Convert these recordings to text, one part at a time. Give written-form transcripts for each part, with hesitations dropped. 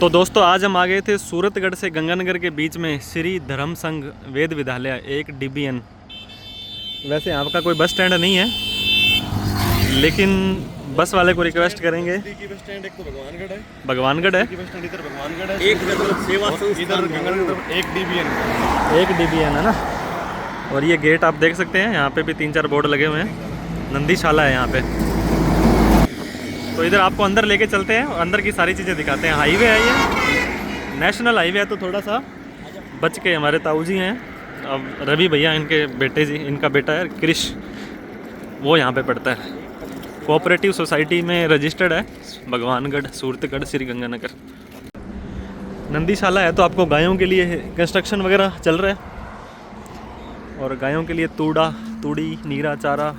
तो दोस्तों आज हम आ गए थे सूरतगढ़ से गंगानगर के बीच में श्री धर्म संघ वेद विद्यालय एक DBN। वैसे यहाँ का कोई बस स्टैंड नहीं है, लेकिन बस वाले को रिक्वेस्ट करेंगे। बस स्टैंड एक तो भगवानगढ़ है, भगवानगढ़ है, बस स्टैंड इधर भगवानगढ़ है, एक सेवा इधर गंगानगर एक DBN है ना। और ये गेट आप देख सकते हैं, यहाँ पे भी 3-4 बोर्ड लगे हुए हैं। नंदीशाला है यहाँ पे। तो इधर आपको अंदर लेके चलते हैं और अंदर की सारी चीज़ें दिखाते हैं। हाईवे है ये, नेशनल हाईवे है, तो थोड़ा सा बच के। हमारे ताऊ जी हैं, अब रवि भैया इनके बेटे जी, इनका बेटा है क्रिश, वो यहाँ पे पढ़ता है। कोऑपरेटिव सोसाइटी में रजिस्टर्ड है, भगवानगढ़ सूरतगढ़ श्री गंगानगर। नंदीशाला है तो आपको गायों के लिए कंस्ट्रक्शन वगैरह चल रहा है, और गायों के लिए तूड़ी नीरा चारा,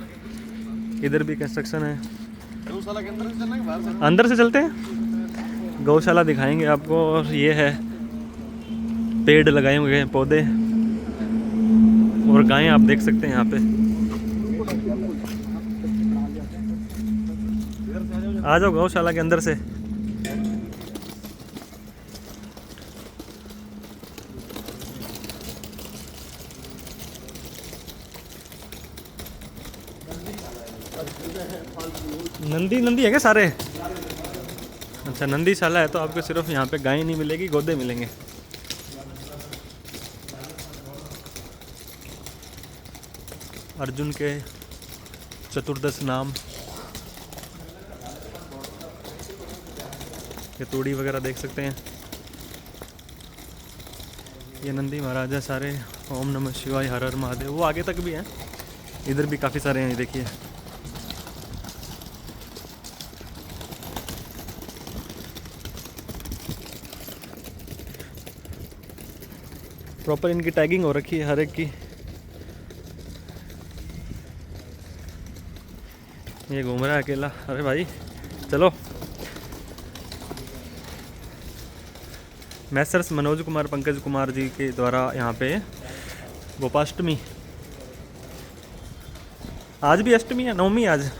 इधर भी कंस्ट्रक्शन है। गौशाला के अंदर से चलना है बाहर से? अंदर से चलते हैं, गौशाला दिखाएंगे आपको। और ये है पेड़ लगाए हुए हैं, पौधे, और गायें आप देख सकते हैं यहाँ पे। आ जाओ गौशाला के अंदर से। नंदी है क्या सारे? अच्छा, नंदीशाला है तो आपको सिर्फ यहाँ पे गाय नहीं मिलेगी, गोदे मिलेंगे। अर्जुन के चतुर्दश नाम, ये तूड़ी वगैरह देख सकते हैं। ये नंदी महाराज है सारे। ओम नमः शिवाय, हर हर महादेव। वो आगे तक भी हैं, इधर भी काफ़ी सारे हैं, ये देखिए। प्रॉपर इनकी टैगिंग हो रखी है हर एक की। ये घूम रहा है अकेला। अरे भाई चलो। मैसर्स मनोज कुमार पंकज कुमार जी के द्वारा यहाँ पे गोपाष्टमी, आज भी अष्टमी है, नवमी आज।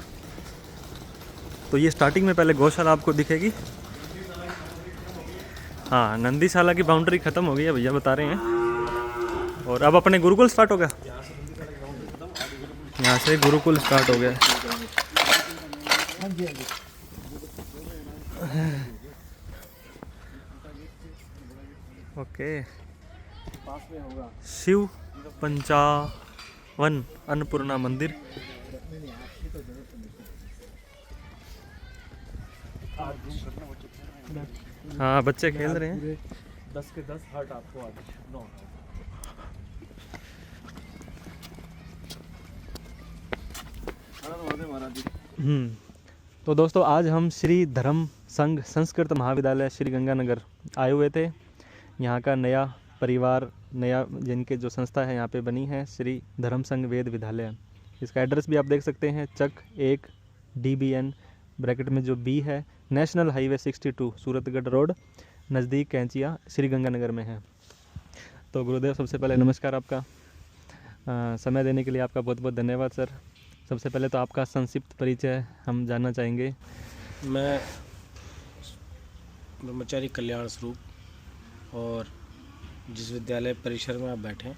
तो ये स्टार्टिंग में पहले गौशाला आपको दिखेगी। हाँ, नंदीशाला की बाउंड्री ख़त्म हो गई है, भैया बता रहे हैं। और अब अपने गुरुकुल स्टार्ट हो गया, यहाँ से गुरुकुल स्टार्ट हो गया। ओके, शिव पंचावन अन्नपूर्णा मंदिर। हाँ, बच्चे खेल रहे हैं। 10 के 10 हार्ट आपको आज 9। तो दोस्तों आज हम श्री धर्म संघ संस्कृत महाविद्यालय श्री गंगानगर आए हुए थे। यहाँ का नया परिवार, नया जिनके जो संस्था है यहाँ पे बनी है, श्री धर्म संघ वेद विद्यालय। इसका एड्रेस भी आप देख सकते हैं, चक 1 DBN ब्रैकेट में जो B है, नेशनल हाईवे 62 सूरतगढ़ रोड, नज़दीक कैंचिया, श्री गंगानगर में है। तो गुरुदेव, सबसे पहले नमस्कार आपका। समय देने के लिए आपका बहुत बहुत धन्यवाद सर। सबसे पहले तो आपका संक्षिप्त परिचय हम जानना चाहेंगे। मैं ब्रह्मचारी कल्याण स्वरूप, और जिस विद्यालय परिसर में आप बैठे हैं,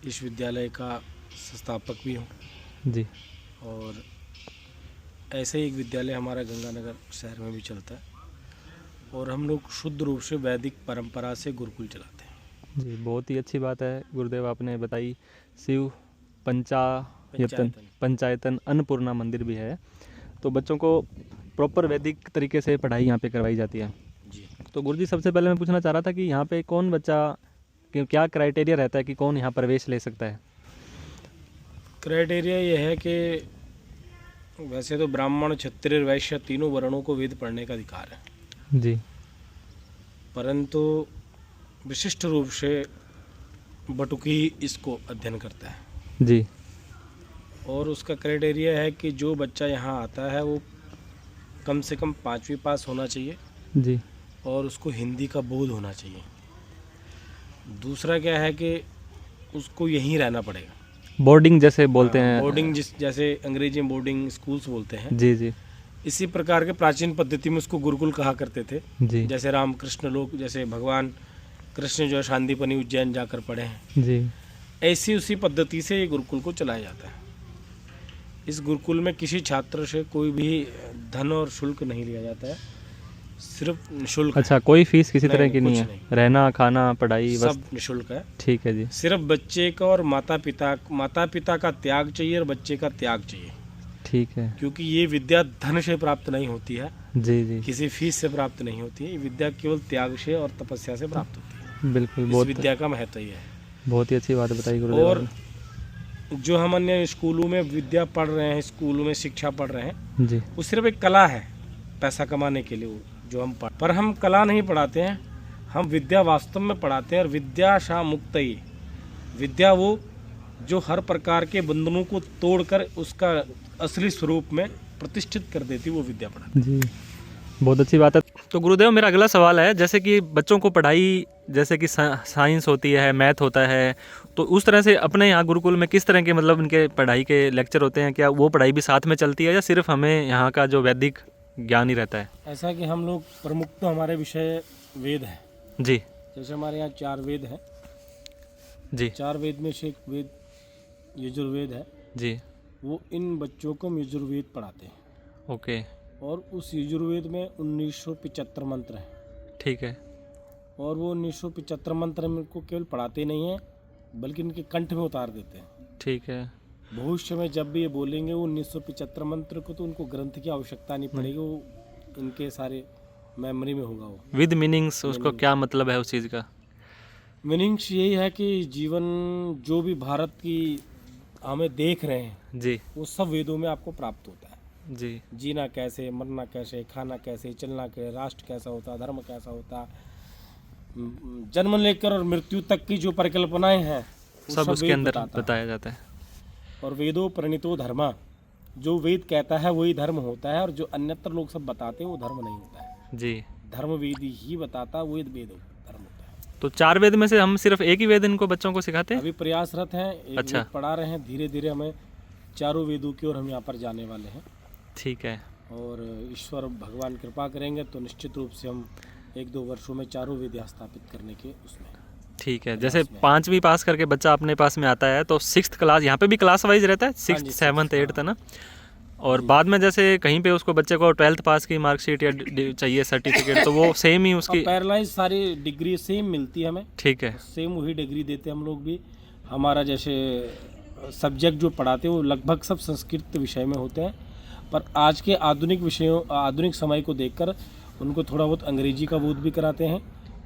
इस विद्यालय का संस्थापक भी हूँ जी। और ऐसे ही एक विद्यालय हमारा गंगानगर शहर में भी चलता है, और हम लोग शुद्ध रूप से वैदिक परंपरा से गुरुकुल चलाते हैं जी। बहुत ही अच्छी बात है गुरुदेव, आपने बताई। शिव पंचायतन अन्नपूर्णा मंदिर भी है, तो बच्चों को प्रॉपर वैदिक तरीके से पढ़ाई यहाँ पे करवाई जाती है जी। तो गुरुजी, सबसे पहले मैं पूछना चाह रहा था कि यहाँ पे कौन बच्चा, क्या क्राइटेरिया रहता है कि कौन यहाँ प्रवेश ले सकता है? क्राइटेरिया ये है कि वैसे तो ब्राह्मण, क्षत्रिय, वैश्य तीनों वर्णों को वेद पढ़ने का अधिकार है जी, परंतु विशिष्ट रूप से बटुकी इसको अध्ययन करता है जी, और उसका क्राइटेरिया है कि जो बच्चा यहाँ आता है वो कम से कम 5वीं पास होना चाहिए जी, और उसको हिंदी का बोध होना चाहिए। दूसरा क्या है कि उसको यहीं रहना पड़ेगा। बोर्डिंग जैसे बोलते हैं। बोर्डिंग, जैसे अंग्रेजी में बोर्डिंग स्कूल्स बोलते हैं। जी जी। इसी प्रकार के प्राचीन पद्धति में उसको गुरुकुल कहा करते थे। जी जैसे रामकृष्ण लोग, जैसे भगवान कृष्ण जो है शांतिपनी उज्जैन जाकर पढ़े हैं, जी ऐसी उसी पद्धति से ये गुरुकुल को चलाया जाता है। इस गुरुकुल में किसी छात्र से कोई भी धन और शुल्क नहीं लिया जाता है, सिर्फ निःशुल्क है। अच्छा, कोई फीस किसी तरह की कुछ नहीं है? रहना खाना पढ़ाई बस? सब निःशुल्क है। ठीक है जी। सिर्फ बच्चे का और माता पिता का त्याग चाहिए और बच्चे का त्याग चाहिए, ठीक है। क्योंकि ये विद्या धन से प्राप्त नहीं होती है, जी जी किसी फीस से प्राप्त नहीं होती है। ये विद्या केवल त्याग से और तपस्या से प्राप्त होती है। बिल्कुल, इस बहुत विद्या का महत्व ये है। बहुत ही अच्छी बात बताई गुरुदेव और आपने। जो हम अन्य स्कूलों में विद्या पढ़ रहे हैं, स्कूलों में शिक्षा पढ़ रहे हैं, जी वो सिर्फ एक कला है पैसा कमाने के लिए, वो जो हम पढ़, पर हम कला नहीं पढ़ाते हैं, हम विद्या वास्तव में पढ़ाते हैं। और विद्या शा मुक्तई, विद्या वो जो हर प्रकार के बंधनों को तोड़कर उसका असली स्वरूप में प्रतिष्ठित कर देती, वो विद्या पढ़ाती। जी, बहुत अच्छी बात है। तो गुरुदेव, मेरा अगला सवाल है, जैसे कि बच्चों को पढ़ाई, जैसे कि साइंस होती है, मैथ होता है, तो उस तरह से अपने यहाँ गुरुकुल में किस तरह के मतलब इनके पढ़ाई के लेक्चर होते हैं? क्या वो पढ़ाई भी साथ में चलती है या सिर्फ हमें यहाँ का जो वैदिक ज्ञान ही रहता है? ऐसा कि हम लोग प्रमुख तो हमारे विषय वेद है। जी जैसे हमारे यहाँ 4 वेद हैं। जी 4 वेद में से एक वेद यजुर्वेद है। जी वो इन बच्चों को हम यजुर्वेद पढ़ाते हैं। ओके, और उस यजुर्वेद में 1975 मंत्र हैं। ठीक है। और वो 1975 मंत्र हम इनको केवल पढ़ाते नहीं हैं, बल्कि इनके कंठ में उतार देते हैं। ठीक है। भविष्य में जब भी ये बोलेंगे वो 1975 मंत्र को, तो उनको ग्रंथ की आवश्यकता नहीं पड़ेगी, वो इनके सारे मेमोरी में होगा। वो विद मीनिंग्स, उसको क्या मतलब है उस चीज़ का? मीनिंग्स यही है कि जीवन जो भी भारत की हमें देख रहे हैं, जी वो सब वेदों में आपको प्राप्त होता है। जी जीना कैसे, मरना कैसे, खाना कैसे, चलना कैसे, राष्ट्र कैसा होता, धर्म कैसा होता, जन्म लेकर और मृत्यु तक की जो परिकल्पनाएं हैं, वो सब उसके वेद अंदर बताता है। बताया जाता है। और वेदो प्रणीतो धर्मा, जो वेद कहता है वही धर्म होता है, और जो अन्यत्र लोग सब बताते हैं वो धर्म नहीं होता है। जी, धर्म वेद ही बताता, वेद वेद धर्म होता है। तो 4 वेद में से हम सिर्फ एक ही वेद इनको बच्चों को सिखाते हैं? अभी प्रयासरत हैं, एक अच्छा। वेद पढ़ा रहे हैं, धीरे धीरे हमें 4 वेदों की ओर हम यहाँ पर जाने वाले हैं। ठीक है। और ईश्वर भगवान कृपा करेंगे तो निश्चित रूप से हम 1-2 वर्षों में 4 वेद स्थापित करने के उसमें। ठीक है। जैसे 5वीं पास करके बच्चा अपने पास में आता है तो 6th क्लास, यहाँ पे भी क्लास वाइज रहता है, 6th 7th 8th है ना? और बाद में जैसे कहीं पे उसको बच्चे को 12th पास की मार्कशीट या चाहिए सर्टिफिकेट, तो वो सेम ही उसकी पैरालाइज सारी डिग्री सेम मिलती है हमें। ठीक है। सेम वही डिग्री देते हैं हम लोग भी। हमारा जैसे सब्जेक्ट जो पढ़ाते हैं वो लगभग सब संस्कृत विषय में होते हैं, पर आज के आधुनिक विषयों, आधुनिक समय को देखकर उनको थोड़ा बहुत अंग्रेजी का बोध भी कराते हैं,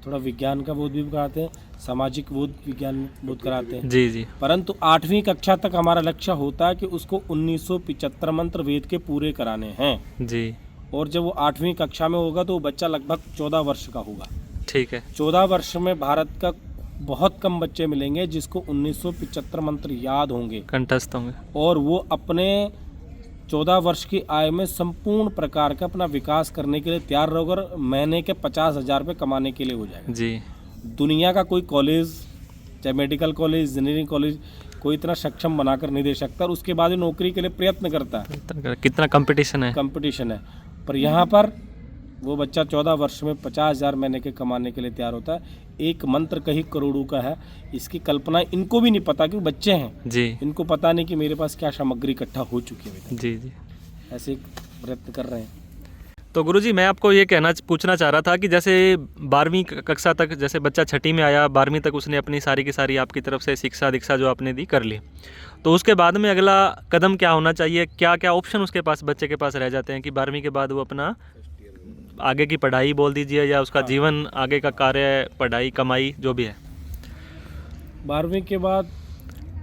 थोड़ा विज्ञान का बोध भी कराते हैं, सामाजिक बोध, विज्ञान बोध कराते हैं। जी जी परंतु 8वीं कक्षा तक हमारा लक्ष्य होता है कि उसको 1975 मंत्र वेद के पूरे कराने हैं। जी। और जब वो 8वीं कक्षा में होगा तो वो बच्चा लगभग 14 वर्ष का होगा। ठीक है। 14 वर्ष में भारत का बहुत कम बच्चे मिलेंगे जिसको 1975 मंत्र याद होंगे, कंठस्थ होंगे, और वो अपने 14 वर्ष की आयु में संपूर्ण प्रकार का अपना विकास करने के लिए तैयार रहोगे। महीने के 50,000 रुपये कमाने के लिए हो जाएगा। जी। दुनिया का कोई कॉलेज, चाहे मेडिकल कॉलेज, इंजीनियरिंग कॉलेज, कोई इतना सक्षम बनाकर नहीं दे सकता, और उसके बाद नौकरी के लिए प्रयत्न करता है। कितना कंपटीशन है, कंपटीशन है। पर यहाँ पर वो बच्चा 14 वर्ष में 50,000 महीने के कमाने के लिए तैयार होता है। एक मंत्र कहीं करोड़ों का है। इसकी कल्पना इनको भी नहीं पता कि बच्चे हैं जी। इनको पता नहीं कि मेरे पास क्या सामग्री इकट्ठा हो चुकी है। जी जी ऐसे प्रयत्न कर रहे हैं। तो गुरुजी, मैं आपको ये पूछना चाह रहा था कि जैसे 12वीं कक्षा तक, जैसे बच्चा 6ठी में आया, 12वीं तक उसने अपनी सारी की सारी आपकी तरफ से शिक्षा दीक्षा जो आपने दी कर ली, तो उसके बाद में अगला कदम क्या होना चाहिए? क्या क्या ऑप्शन उसके पास, बच्चे के पास रह जाते हैं कि 12वीं के बाद वो अपना आगे की पढ़ाई बोल दीजिए या उसका जीवन आगे का कार्य, पढ़ाई, कमाई जो भी है? 12वीं के बाद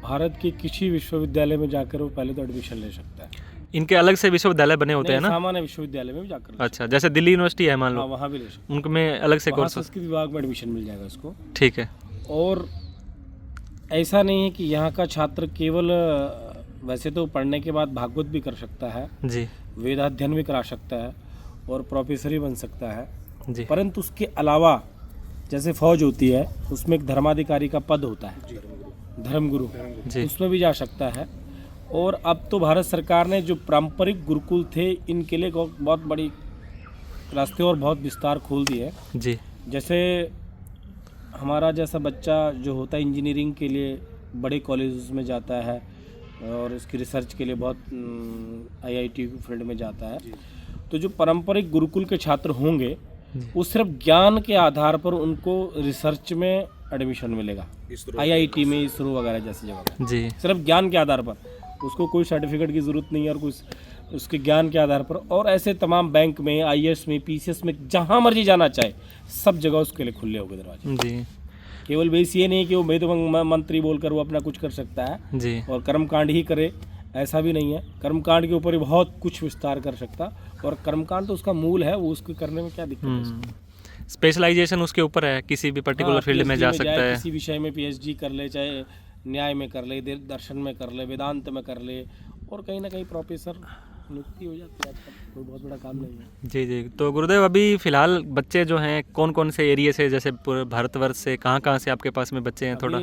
भारत के किसी विश्वविद्यालय में जाकर वो पहले तो एडमिशन ले सकता है। इनके अलग से विश्वविद्यालय बने होते हैं ना? सामान्य विश्वविद्यालय में भी जाकर। अच्छा, जैसे दिल्ली यूनिवर्सिटी है मान लो, वहाँ भी ले सकता है। उनमें अलग से कोर्स? संस्कृत विभाग में एडमिशन मिल जाएगा उसको। ठीक है। और ऐसा नहीं है कि यहाँ का छात्र केवल, वैसे तो पढ़ने के बाद भागवत भी कर सकता है जी, वेदाध्ययन भी करा सकता है और प्रोफेसर भी बन सकता है जी, परंतु उसके अलावा जैसे फौज होती है उसमें एक धर्माधिकारी का पद होता है, धर्मगुरु, जी, उसमें भी जा सकता है। और अब तो भारत सरकार ने जो पारंपरिक गुरुकुल थे इनके लिए बहुत बड़ी रास्ते और बहुत विस्तार खोल दिए हैं। जी जैसे हमारा जैसा बच्चा जो होता है इंजीनियरिंग के लिए बड़े कॉलेज में जाता है और उसकी रिसर्च के लिए बहुत आईआईटी फील्ड में जाता है, तो जो पारंपरिक गुरुकुल के छात्र होंगे वो सिर्फ ज्ञान के आधार पर उनको रिसर्च में एडमिशन मिलेगा, आईआईटी में, इसरो वगैरह जैसी जगह जी सिर्फ ज्ञान के आधार पर, उसको कोई सर्टिफिकेट की ज़रूरत नहीं है और कुछ उसके ज्ञान के आधार पर। और ऐसे तमाम बैंक में, आईएएस में, पीसीएस में, जहाँ मर्जी जाना चाहे सब जगह उसके लिए खुले होंगे दरवाजे। जी केवल बेस ये नहीं कि वो वेद मंत्री बोलकर वो अपना कुछ कर सकता है जी और कर्मकांड ही करे, ऐसा भी नहीं है। कर्मकांड के ऊपर ही बहुत कुछ विस्तार कर सकता, और कर्मकांड तो उसका मूल है, वो उसको करने में क्या दिक्कत है उसको? स्पेशलाइजेशन उसके ऊपर है, किसी भी पर्टिकुलर फील्ड में जा सकता है, किसी विषय में पीएचडी कर ले, चाहे न्याय में कर ले, दर्शन में कर ले, वेदांत में कर ले, और कहीं ना कहीं प्रोफेसर नियुक्ति हो जाती है। आजकल कोई बहुत बड़ा काम नहीं है। जी जी। तो गुरुदेव अभी फ़िलहाल बच्चे जो हैं कौन कौन से एरिया से, जैसे पूरे भारतवर्ष से कहाँ कहाँ से आपके पास में बच्चे हैं थोड़ा?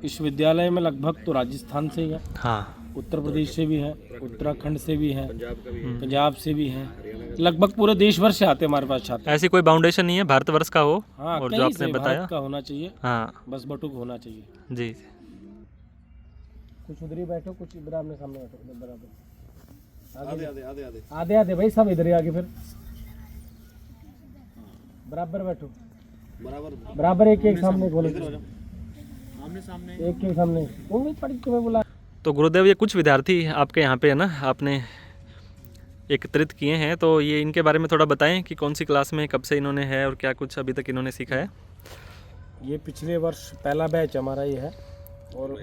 इस विद्यालय में लगभग तो राजस्थान से ही है, हाँ, उत्तर प्रदेश से भी है, उत्तराखंड से भी है, पंजाब से भी है, लगभग पूरे देश भर से आते हैं हमारे पास छात्र। ऐसी कोई बाउंडेशन नहीं है भारतवर्ष का हो? हाँ, और कहीं जो आपने से बताया भारत का होना चाहिए, हाँ बस बटुक होना चाहिए। जी। कुछ उधर ही बैठो, कुछ इधर आमने सामने बैठो, बराबर आधे आधे भाई, सब इधर ही आगे, फिर बराबर बैठो, बराबर एक एक सामने खोलो, एक एक सामने, वो भी पढ़ तुम्हें बोला। तो गुरुदेव ये कुछ विद्यार्थी आपके यहाँ पे है ना, आपने एकत्रित किए हैं, तो ये इनके बारे में थोड़ा बताएं कि कौन सी क्लास में, कब से इन्होंने है और क्या कुछ अभी तक इन्होंने सीखा है? ये पिछले वर्ष पहला बैच हमारा ये है, और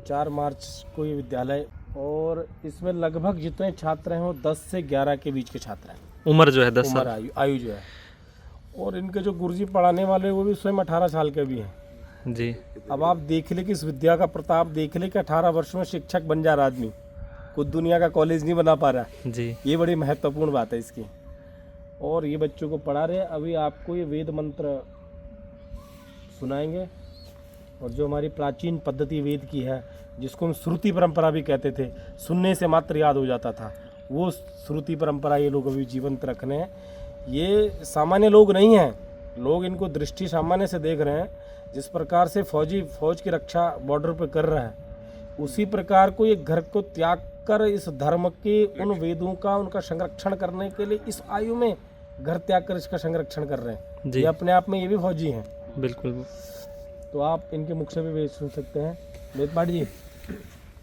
4 मार्च को ये विद्यालय, और इसमें लगभग जितने छात्र हैं वो 10 से 11 के बीच के छात्र हैं। उम्र जो है 10 साल आयु जो है। और इनके जो गुरुजी पढ़ाने वाले वो भी स्वयं 18 साल के भी हैं जी। अब आप देख ले कि इस विद्या का प्रताप देख ले कि 18 वर्षों में शिक्षक बन जा रहा आदमी, खुद दुनिया का कॉलेज नहीं बना पा रहा है जी। ये बड़ी महत्वपूर्ण बात है इसकी। और ये बच्चों को पढ़ा रहे हैं। अभी आपको ये वेद मंत्र सुनाएंगे, और जो हमारी प्राचीन पद्धति वेद की है, जिसको हम श्रुति परंपरा भी कहते थे, सुनने से मात्र याद हो जाता था, वो श्रुति परंपरा ये लोग अभी जीवंत रखने हैं। ये सामान्य लोग नहीं हैं, लोग इनको दृष्टि सामान्य से देख रहे हैं। जिस प्रकार से फौज की रक्षा बॉर्डर पर कर रहा है, उसी प्रकार को ये घर को त्याग कर इस धर्म के उन वेदों का, उनका संरक्षण करने के लिए इस आयु में घर त्याग कर इसका संरक्षण कर रहे हैं। ये अपने आप में ये भी फौजी हैं। बिल्कुल। तो आप इनके मुख से भी वेद सुन सकते हैं। वेदपाठ जी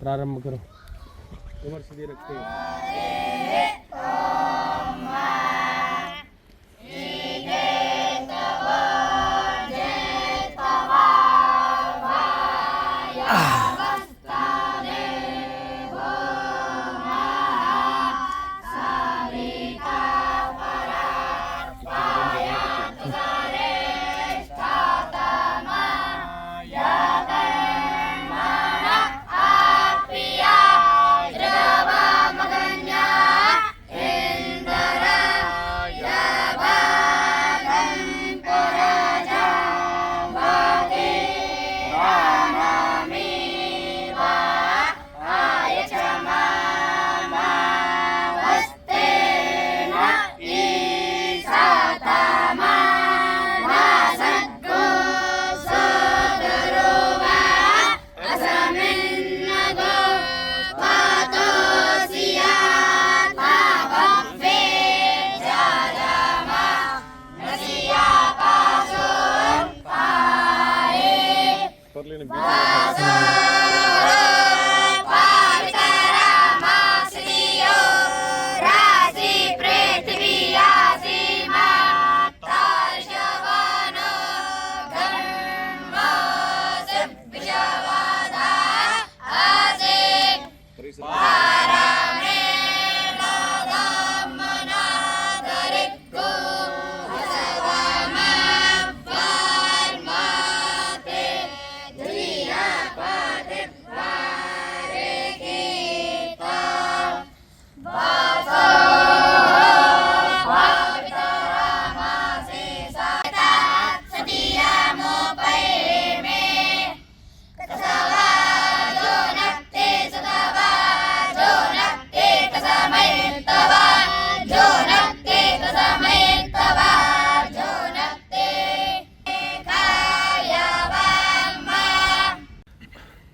प्रारंभ करो। उम्र सीधी रखते हैं।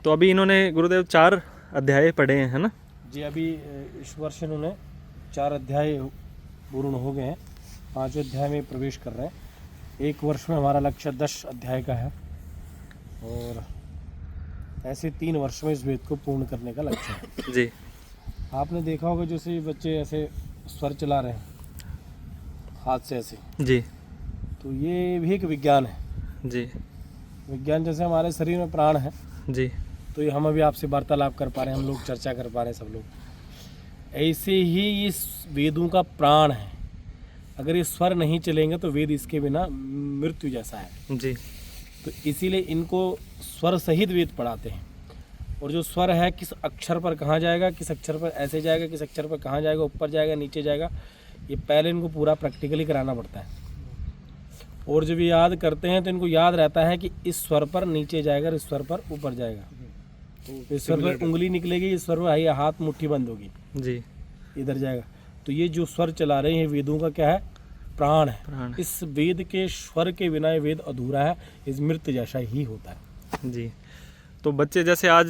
तो अभी इन्होंने गुरुदेव 4 अध्याय पढ़े हैं, है ना? जी, अभी इस वर्ष इन्होंने 4 अध्याय पूर्ण हो गए हैं, 5वें अध्याय में प्रवेश कर रहे हैं। एक वर्ष में हमारा लक्ष्य 10 अध्याय का है और ऐसे 3 वर्ष में इस वेद को पूर्ण करने का लक्ष्य है। जी आपने देखा होगा जैसे बच्चे ऐसे स्वर चला रहे हैं हाथ से ऐसे, जी तो ये भी एक विज्ञान है। जी विज्ञान जैसे हमारे शरीर में प्राण है, जी तो ये हम अभी आपसे वार्तालाप कर पा रहे हैं, हम लोग चर्चा कर पा रहे हैं सब लोग। ऐसे ही इस वेदों का प्राण है। अगर ये स्वर नहीं चलेंगे तो वेद इसके बिना मृत्यु जैसा है। जी तो इसीलिए इनको स्वर सहित वेद पढ़ाते हैं। और जो स्वर है किस अक्षर पर कहाँ जाएगा, किस अक्षर पर ऐसे जाएगा, किस अक्षर पर कहाँ जाएगा, ऊपर जाएगा नीचे जाएगा, ये पहले इनको पूरा प्रैक्टिकली कराना पड़ता है। और जब ये याद करते हैं तो इनको याद रहता है कि इस स्वर पर नीचे जाएगा, इस स्वर पर ऊपर जाएगा, तो इस स्वर पर उंगली निकलेगी, इस स्वर पर हाथ मुट्ठी बंद होगी, जी इधर जाएगा। तो ये जो स्वर चला रहे हैं वेदों का क्या है, प्राण है। इस वेद के स्वर के बिना ये वेद अधूरा है, इस मृत जैसा ही होता है। जी। तो बच्चे जैसे आज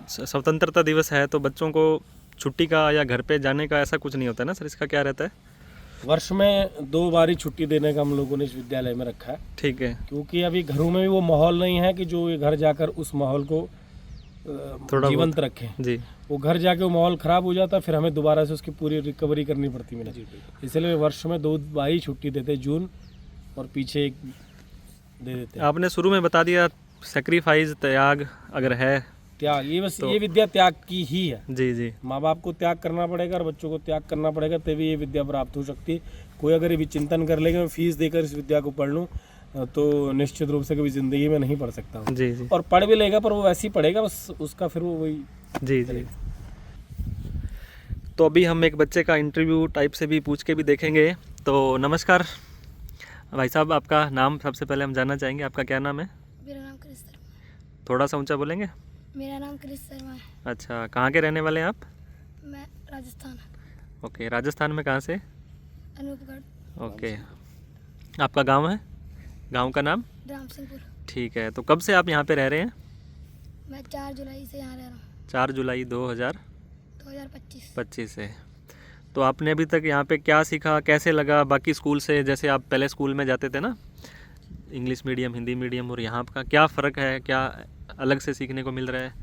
स्वतंत्रता दिवस है तो बच्चों को छुट्टी का या घर पे जाने का ऐसा कुछ नहीं होता है ना सर? इसका क्या रहता है? वर्ष में 2 बार ही छुट्टी देने का हम लोगों ने इस विद्यालय में रखा है। ठीक है। क्योंकि अभी घरों में भी वो माहौल नहीं है कि जो ये घर जाकर उस माहौल को जीवंत रखें। जी। वो घर जाके वो माहौल ख़राब हो जाता, फिर हमें दोबारा से उसकी पूरी रिकवरी करनी पड़ती है। इसलिए वर्ष में 2 बार ही छुट्टी देते, जून और पीछे एक दे देते हैं। आपने शुरू में बता दिया सेक्रीफाइस, त्याग अगर है, त्याग, ये बस ये विद्या त्याग की ही है। जी जी। माँ बाप को त्याग करना पड़ेगा और बच्चों को त्याग करना पड़ेगा, तभी ये विद्या प्राप्त हो सकती है। कोई अगर ये चिंतन कर लेगा मैं फीस देकर इस विद्या को पढ़ लूँ तो निश्चित रूप से कभी ज़िंदगी में नहीं पढ़ सकता हूँ। जी जी। और पढ़ भी लेगा पर वो वैसे ही पढ़ेगा, बस उसका फिर वो वही। जी जी। तो अभी हम एक बच्चे का इंटरव्यू टाइप से भी पूछ के भी देखेंगे। तो नमस्कार भाई साहब, आपका नाम सबसे पहले हम जानना चाहेंगे, आपका क्या नाम है? मेरा नाम क्रिस शर्मा है। थोड़ा सा ऊंचा बोलेंगे? मेरा नाम क्रिस शर्मा है। अच्छा, कहाँ के रहने वाले हैं आप? मैं राजस्थान। ओके, राजस्थान में कहाँ से? अनूपगढ़। ओके, आपका गांव है? गांव का नाम? राम सिंहपुर। ठीक है। तो कब से आप यहाँ पे रह रहे हैं? मैं 4 जुलाई से यहाँ रह रहा हूँ। 4 जुलाई 2025 से। तो आपने अभी तक यहाँ पे क्या सीखा, कैसे लगा बाकी स्कूल से? जैसे आप पहले स्कूल में जाते थे ना, इंग्लिश मीडियम, हिंदी मीडियम, और यहाँ का क्या फ़र्क है, क्या अलग से सीखने को मिल रहा है?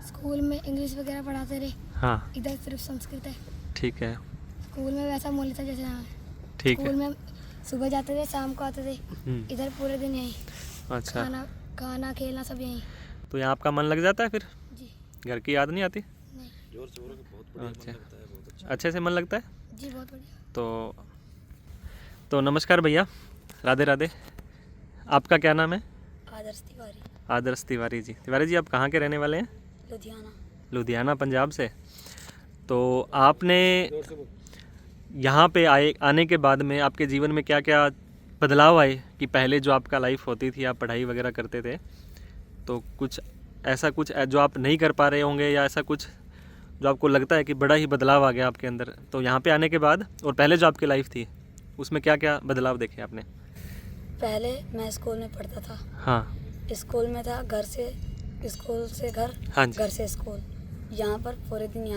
स्कूल में इंग्लिश वगैरह पढ़ाते रहे, हाँ इधर सिर्फ संस्कृत है। ठीक है। स्कूल में वैसा मूल्य था जैसे यहाँ है। ठीक स्कूल है। में सुबह जाते थे, शाम को आते थे, इधर पूरे दिन यहीं। अच्छा, खाना खेलना सब यहीं। तो यहाँ आपका मन लग जाता है फिर? जी घर की याद नहीं आती? नहीं। अच्छा, अच्छे से मन लगता है? जी बहुत बढ़िया। तो नमस्कार भैया, राधे राधे। आपका क्या नाम है? आदर्श तिवारी। आदर्श तिवारी जी। तिवारी जी, आप कहाँ के रहने वाले हैं? लुधियाना। लुधियाना, पंजाब से। तो आपने यहाँ पे आने के बाद में आपके जीवन में क्या क्या बदलाव आए कि पहले जो आपका लाइफ होती थी, आप पढ़ाई वगैरह करते थे, तो कुछ ऐसा कुछ जो आप नहीं कर पा रहे होंगे, या ऐसा कुछ जो आपको लगता है कि बड़ा ही बदलाव आ गया आपके अंदर, तो यहाँ पे आने के बाद और पहले जो आपकी लाइफ थी उसमें क्या क्या बदलाव देखे आपने? पहले मैं स्कूल में पढ़ता था। हाँ। स्कूल में था, घर से स्कूल से घर, हाँ जी। घर से स्कूल। यहाँ पर पूरे दिन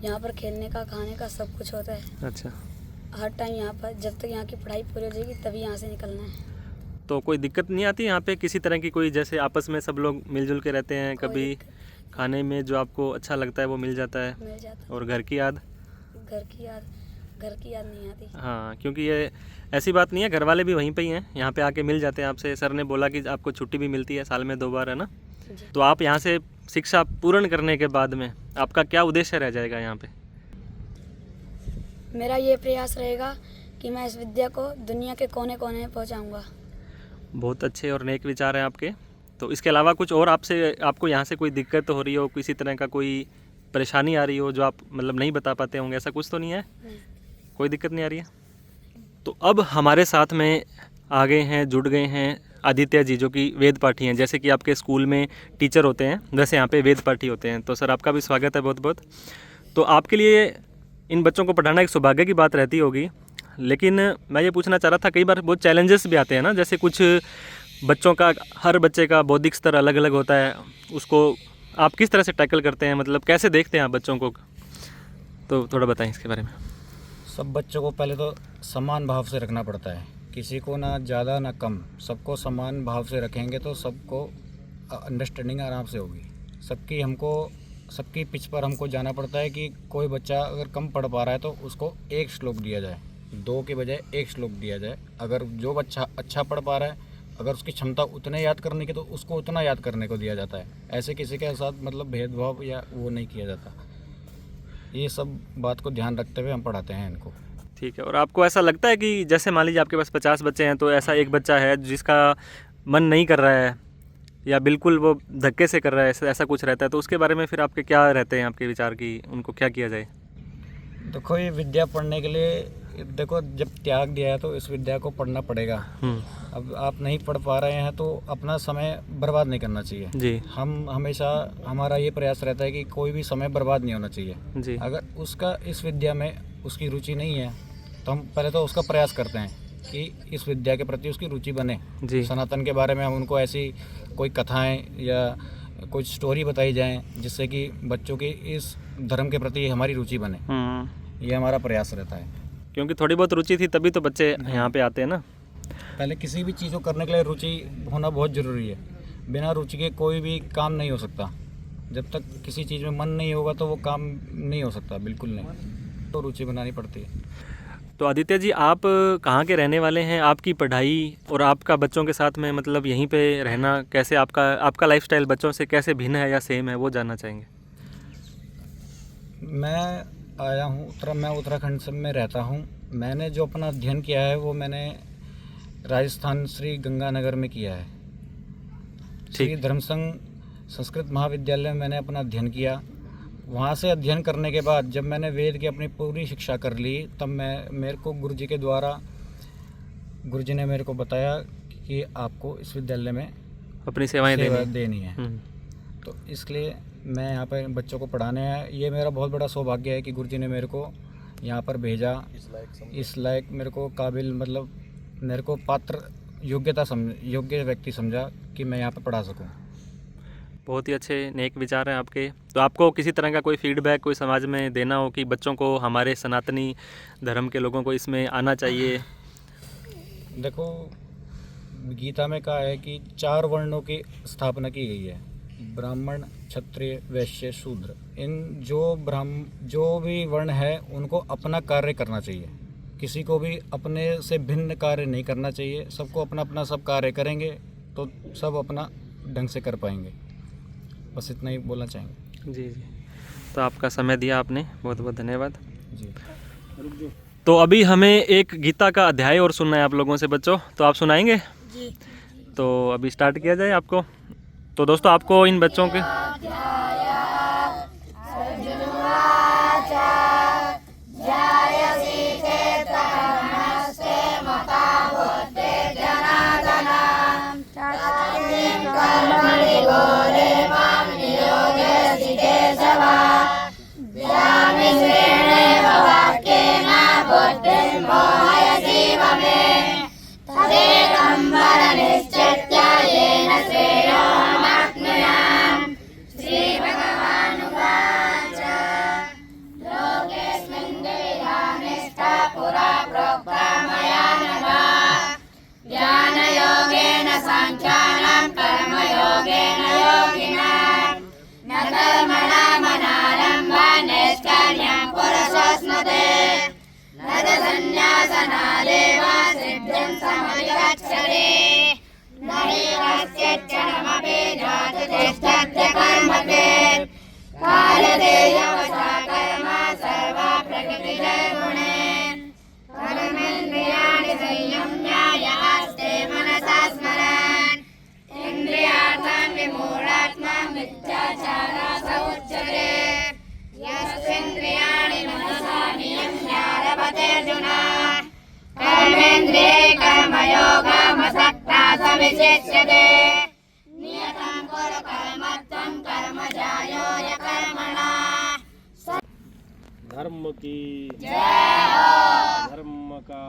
यहाँ पर खेलने का, खाने का सब कुछ होता है। अच्छा। हर टाइम यहाँ पर, जब तक यहाँ की पढ़ाई पूरी हो जाएगी तभी यहाँ से निकलना है। तो कोई दिक्कत नहीं आती यहाँ पे किसी तरह की? कोई जैसे आपस में सब लोग मिलजुल के रहते हैं, कभी खाने में जो आपको अच्छा लगता है वो मिल जाता है? मिल जाता। और घर की याद? घर की याद नहीं आती। हाँ, क्योंकि ये ऐसी बात नहीं है, घर वाले भी वहीं पे ही हैं, यहाँ पे आके मिल जाते हैं आपसे। सर ने बोला कि आपको छुट्टी भी मिलती है साल में 2 बार, है ना? तो आप यहाँ से शिक्षा पूर्ण करने के बाद में आपका क्या उद्देश्य रह जाएगा यहाँ पे? मेरा ये प्रयास रहेगा कि मैं इस विद्या को दुनिया के कोने कोने में पहुँचाऊँगा। बहुत अच्छे और नेक विचार हैं आपके। तो इसके अलावा कुछ और आपको यहाँ से कोई दिक्कत हो रही हो, किसी तरह का कोई परेशानी आ रही हो जो आप मतलब नहीं बता पाते होंगे, ऐसा कुछ तो नहीं है? नहीं। कोई दिक्कत नहीं आ रही है? तो अब हमारे साथ में आ गए हैं, जुड़ गए हैं आदित्य जी, जो कि वेद पाठी हैं। जैसे कि आपके स्कूल में टीचर होते हैं, वैसे यहाँ पे वेद पाठी होते हैं। तो सर, आपका भी स्वागत है बहुत बहुत। तो आपके लिए इन बच्चों को पढ़ाना एक सौभाग्य की बात रहती होगी, लेकिन मैं ये पूछना चाह रहा था, कई बार बहुत चैलेंजेस भी आते हैं ना, जैसे कुछ बच्चों का, हर बच्चे का बौद्धिक स्तर अलग अलग होता है, उसको आप किस तरह से टैकल करते हैं, मतलब कैसे देखते हैं आप बच्चों को, तो थोड़ा बताएं इसके बारे में। सब बच्चों को पहले तो समान भाव से रखना पड़ता है, किसी को ना ज़्यादा ना कम, सबको समान भाव से रखेंगे तो सबको अंडरस्टैंडिंग आराम से होगी। सबकी पिच पर हमको जाना पड़ता है कि कोई बच्चा अगर कम पढ़ पा रहा है तो उसको एक श्लोक दिया जाए, 2 के बजाय 1 श्लोक दिया जाए। अगर जो बच्चा अच्छा पढ़ पा रहा है, अगर उसकी क्षमता उतने याद करने की तो उसको उतना याद करने को दिया जाता है। ऐसे किसी के साथ मतलब भेदभाव या वो नहीं किया जाता। ये सब बात को ध्यान रखते हुए हम पढ़ाते हैं इनको। ठीक है। और आपको ऐसा लगता है कि जैसे मान लीजिए आपके पास 50 बच्चे हैं तो ऐसा एक बच्चा है जिसका मन नहीं कर रहा है या बिल्कुल वो धक्के से कर रहा है, ऐसा कुछ रहता है, तो उसके बारे में फिर आपके क्या रहते हैं आपके विचार कि उनको क्या किया जाए? देखो, ये विद्या पढ़ने के लिए देखो जब त्याग दिया है तो इस विद्या को पढ़ना पड़ेगा। अब आप नहीं पढ़ पा रहे हैं तो अपना समय बर्बाद नहीं करना चाहिए जी। हम हमेशा, हमारा ये प्रयास रहता है कि कोई भी समय बर्बाद नहीं होना चाहिए जी। अगर उसका इस विद्या में उसकी रुचि नहीं है तो हम पहले तो उसका प्रयास करते हैं कि इस विद्या के प्रति उसकी रुचि बने जी। सनातन के बारे में हम उनको ऐसी कोई कथाएं या कुछ स्टोरी बताई जाएं जिससे कि बच्चों की इस धर्म के प्रति हमारी रुचि बने। ये हमारा प्रयास रहता है, क्योंकि थोड़ी बहुत रुचि थी तभी तो बच्चे यहाँ पे आते हैं ना। पहले किसी भी चीज़ को करने के लिए रुचि होना बहुत ज़रूरी है। बिना रुचि के कोई भी काम नहीं हो सकता। जब तक किसी चीज़ में मन नहीं होगा तो वो काम नहीं हो सकता, बिल्कुल नहीं। तो रुचि बनानी पड़ती है। तो आदित्य जी, आप कहाँ के रहने वाले हैं? आपकी पढ़ाई और आपका बच्चों के साथ में मतलब यहीं पे रहना कैसे, आपका लाइफस्टाइल बच्चों से कैसे भिन्न है या सेम है, वो जानना चाहेंगे। मैं आया हूँ मैं उत्तराखंड से में रहता हूँ। मैंने जो अपना अध्ययन किया है वो मैंने राजस्थान श्री गंगानगर में किया है। श्री धर्मसंघ संस्कृत महाविद्यालय में मैंने अपना अध्ययन किया। वहाँ से अध्ययन करने के बाद जब मैंने वेद की अपनी पूरी शिक्षा कर ली तब मेरे को गुरुजी के द्वारा गुरुजी ने मेरे को बताया कि आपको इस विद्यालय में अपनी सेवाएं देनी है। तो इसलिए मैं यहाँ पर बच्चों को पढ़ाने आया। ये मेरा बहुत बड़ा सौभाग्य है कि गुरुजी ने मेरे को यहाँ पर भेजा, इस लायक मेरे को काबिल, मतलब मेरे को पात्र योग्य व्यक्ति समझा कि मैं यहाँ पर पढ़ा सकूँ। बहुत ही अच्छे नेक विचार हैं आपके। तो आपको किसी तरह का कोई फीडबैक कोई समाज में देना हो कि बच्चों को, हमारे सनातनी धर्म के लोगों को इसमें आना चाहिए? देखो, गीता में कहा है कि 4 वर्णों की स्थापना की गई है, ब्राह्मण, क्षत्रिय, वैश्य, शूद्र। इन जो भी वर्ण है उनको अपना कार्य करना चाहिए, किसी को भी अपने से भिन्न कार्य नहीं करना चाहिए। सबको अपना अपना सब कार्य करेंगे तो सब अपना ढंग से कर पाएंगे। बस इतना ही बोलना चाहेंगे। जी जी। तो आपका समय दिया आपने, बहुत बहुत धन्यवाद जी। तो अभी हमें एक गीता का अध्याय और सुनना है आप लोगों से बच्चों, तो आप सुनाएंगे? जी। तो अभी स्टार्ट किया जाए आपको। तो दोस्तों, आपको इन बच्चों के धर्म की जय, धर्म का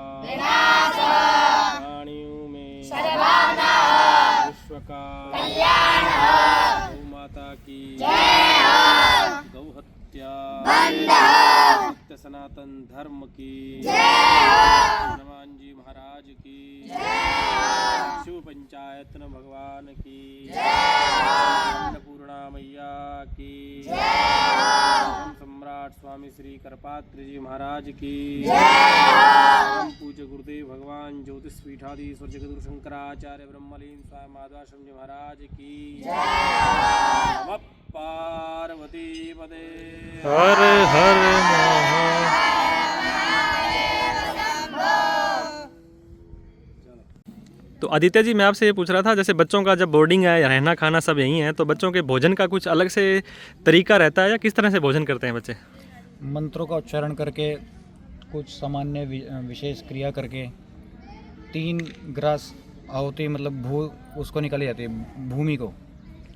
प्राणियों में सद्भावना हो। गौ माता की गौ हत्या सत्य सनातन धर्म की हनुमान जी महाराज की शिव पंचायतन भगवान की अन्नपूर्णा मैया की धर्म सम्राट स्वामी श्री करपात्र जी महाराज की परम पूज्य गुरुदेव भगवान ज्योतिष पीठाधीश्वर जगद्गुरु शंकराचार्य ब्रह्मलीन स्वामी माधवाश्रम जी महाराज की नमः पार्वती पदे हर हर महादेव। तो आदित्य जी, मैं आपसे ये पूछ रहा था, जैसे बच्चों का जब बोर्डिंग है, रहना खाना सब यहीं है, तो बच्चों के भोजन का कुछ अलग से तरीका रहता है या किस तरह से भोजन करते हैं बच्चे? मंत्रों का उच्चारण करके, कुछ सामान्य विशेष क्रिया करके, 3 ग्रास आहुति मतलब उसको निकाली जाती है, भूमि को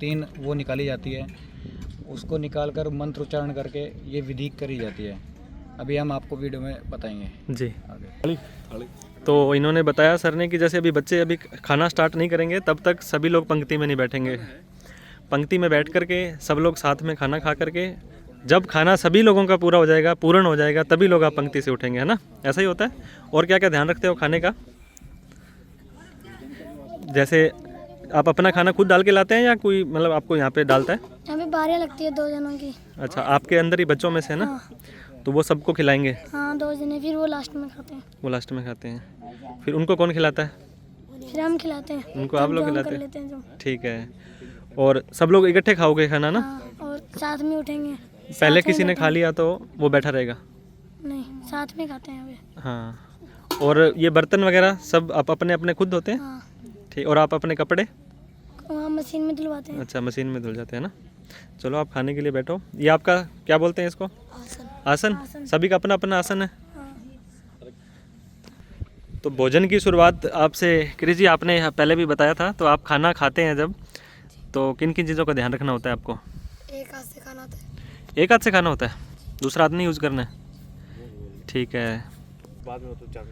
3 वो निकाली जाती है, उसको निकालकर मंत्र उच्चारण करके ये विधि करी जाती है। अभी हम आपको वीडियो में बताएंगे जी। आगे। तो इन्होंने बताया सर ने कि जैसे अभी बच्चे अभी खाना स्टार्ट नहीं करेंगे तब तक सभी लोग पंक्ति में नहीं बैठेंगे। पंक्ति में बैठ करके सब लोग साथ में खाना खा करके, जब खाना सभी लोगों का पूरा हो जाएगा, पूर्ण हो जाएगा, तभी लोग आप पंक्ति से उठेंगे, है ना? ऐसा ही होता है। और क्या क्या ध्यान रखते हो खाने का? जैसे आप अपना खाना खुद डाल के लाते हैं या कोई मतलब आपको यहाँ पे डालता है? यहाँ पे बारियाँ लगती है 2 जनों की। अच्छा, आपके अंदर ही बच्चों में से है ना? तो वो सबको खिलाएंगे? हाँ 2 जने, फिर वो लास्ट में खाते हैं। वो लास्ट में खाते हैं। फिर उनको कौन खिलाता है? फिर हम खिलाते हैं। उनको आप लोग हम खिलाते कर हैं? लेते हैं जो। ठीक है। और सब लोग इकट्ठे खाओगे खाना ना? हाँ, और साथ में उठेंगे। पहले साथ में किसी ने खा लिया तो वो बैठा रहेगा? नहीं, साथ में खाते हैं अभी। हाँ। और ये बर्तन वगैरह सब आप अपने अपने खुद धोते हैं? हाँ, ठीक। और आप अपने कपड़े? वहाँ मशीन में धुलवाते हैं। अच्छा, मशीन में धुल जाते हैं ना। चलो आप खाने के लिए बैठो। ये आपका क्या बोलते हैं इसको? आसन। सभी का अपना अपना आसन है। तो भोजन की शुरुआत आपसे क्रिश जी आपने पहले भी बताया था, तो आप खाना खाते हैं जब, तो किन किन चीज़ों का ध्यान रखना होता है आपको? एक हाथ से खाना होता है। एक हाथ से खाना होता है, दूसरा हाथ नहीं यूज़ करना है? ठीक है। बाद में तो चाक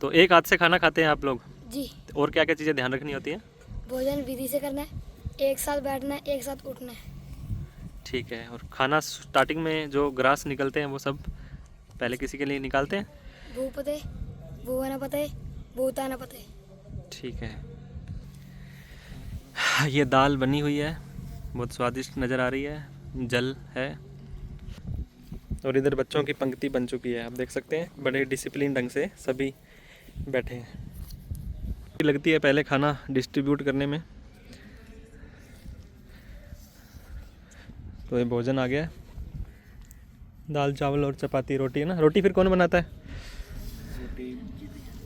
तो एक हाथ से खाना खाते हैं आप लोग। जी। और क्या क्या चीज़ें ध्यान रखनी होती हैं? भोजन विधि से करना है, एक साथ बैठना है, एक साथ उठना है। ठीक है। और खाना स्टार्टिंग में जो ग्रास निकलते हैं वो सब पहले किसी के लिए निकालते हैं? भूपते, भुवनपते, भूतानपते। ठीक है। ये दाल बनी हुई है, बहुत स्वादिष्ट नज़र आ रही है, जल है। और इधर बच्चों की पंक्ति बन चुकी है, आप देख सकते हैं बड़े डिसिप्लिन ढंग से सभी बैठे हैं। लगती है पहले खाना डिस्ट्रीब्यूट करने में। तो ये भोजन आ गया है, दाल चावल और चपाती रोटी है ना। रोटी फिर कौन बनाता है? रोटी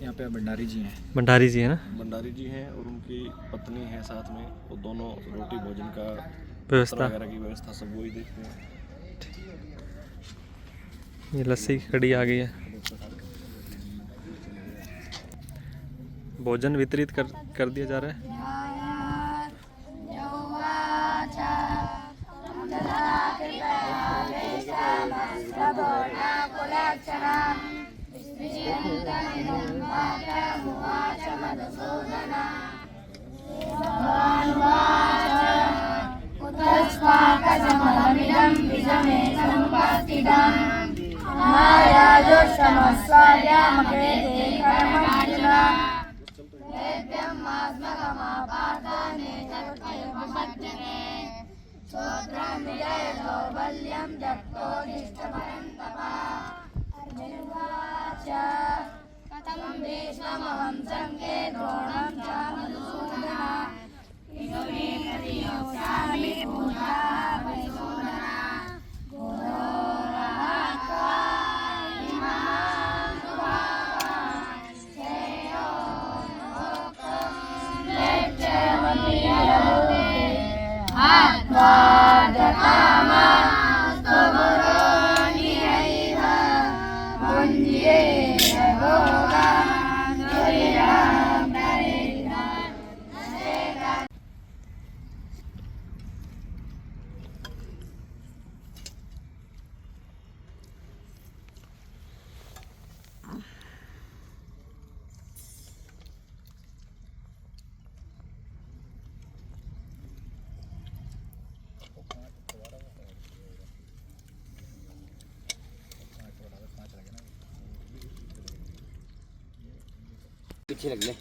यहाँ पे भंडारी जी हैं। भंडारी जी है ना। भंडारी जी हैं और उनकी पत्नी है साथ में, वो दोनों रोटी भोजन का व्यवस्था वगैरह की व्यवस्था सब वही देखते हैं। ये लस्सी की कड़ी आ गई है। भोजन वितरित कर दिया जा रहा है। पीछे लग ले।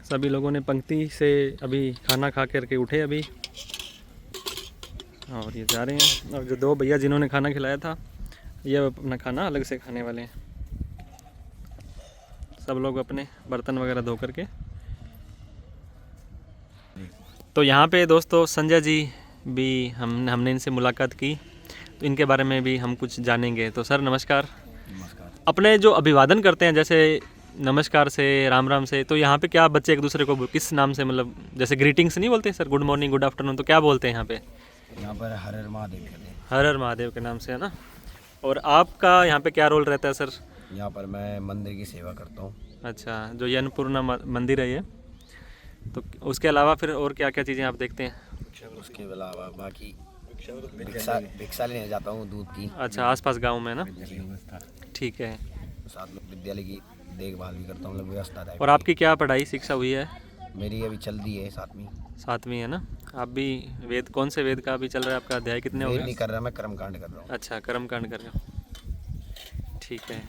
सभी लोगों ने पंक्ति से अभी खाना खा करके उठे अभी, और ये जा रहे हैं। और जो दो भैया जिन्होंने खाना खिलाया था, ये अब अपना खाना अलग से खाने वाले हैं। सब लोग अपने बर्तन वगैरह धो करके। तो यहाँ पे दोस्तों संजय जी भी हमने इनसे मुलाकात की, तो इनके बारे में भी हम कुछ जानेंगे। तो सर नमस्कार। नमस्कार। अपने जो अभिवादन करते हैं जैसे नमस्कार से, राम राम से, तो यहाँ पे क्या बच्चे एक दूसरे को किस नाम से, मतलब जैसे ग्रीटिंग्स नहीं बोलते sir, good morning good afternoon, तो क्या बोलते हैं यहाँ पे? यहाँ पर हर हर महादेव कहते हैं। हर हर महादेव के नाम से, है ना। और आपका यहाँ पे क्या रोल रहता है सर? यहाँ पर मैं मंदिर की सेवा करता हूँ। अच्छा, जो ये अन्नपूर्णा मंदिर है ये, तो उसके अलावा फिर और क्या क्या चीज़ें आप देखते हैं? उसके अलावा बाकी भिक्षा लेने जाता हूँ दूध की। अच्छा, आसपास गांव में ना, ठीक है। साथ में विद्यालय की देखभाल भी करता हूँ, मतलब व्यवस्था है। और आपकी क्या पढ़ाई शिक्षा हुई है? मेरी अभी चल रही है 7वीं है ना। आप भी वेद, कौन से वेद का अभी चल रहा है आपका अध्याय कितने हो वेद गए? नहीं कर रहा, मैं कर्मकांड कर रहा हूँ। अच्छा, कर्मकांड कर रहे हो, ठीक है।